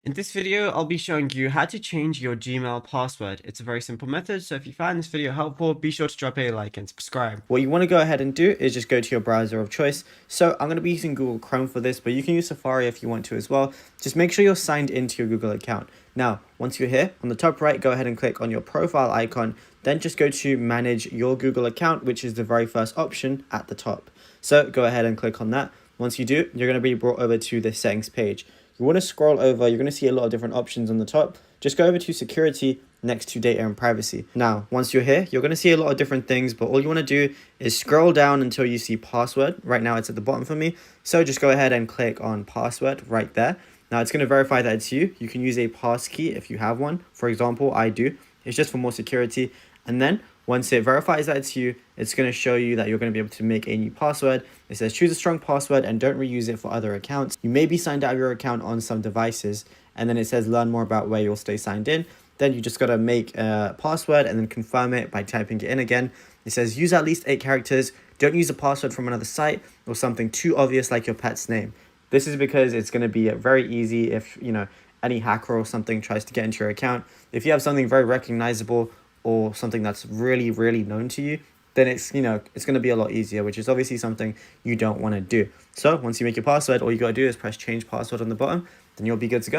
In this video, I'll be showing you how to change your Gmail password. It's a very simple method, so if you find this video helpful, be sure to drop a like and subscribe. What you want to go ahead and do is just go to your browser of choice. So I'm going to be using Google Chrome for this, but you can use Safari if you want to as well. Just make sure you're signed into your Google account. Now, once you're here, on the top right, go ahead and click on your profile icon. Then just go to manage your Google account, which is the very first option at the top. So go ahead and click on that. Once you do, you're going to be brought over to the settings page. You want to scroll over, you're going to see a lot of different options on the top. Just go over to security next to data and privacy. Now, once you're here, you're going to see a lot of different things, but all you want to do is scroll down until you see password. Right now it's at the bottom for me. So just go ahead and click on password right there. Now it's going to verify that it's you. You can use a pass key if you have one. For example, I do. It's just for more security. And then once it verifies that it's you, it's going to show you that you're going to be able to make a new password. It says choose a strong password and don't reuse it for other accounts. You may be signed out of your account on some devices, and then it says learn more about where you'll stay signed in. Then you just got to make a password and then confirm it by typing it in again. It says use at least 8 characters. Don't use a password from another site or something too obvious like your pet's name. This is because it's going to be very easy if, any hacker or something tries to get into your account. If you have something very recognizable or something that's really, really known to you, then it's going to be a lot easier, which is obviously something you don't want to do. So once you make your password, all you got to do is press change password on the bottom, then you'll be good to go.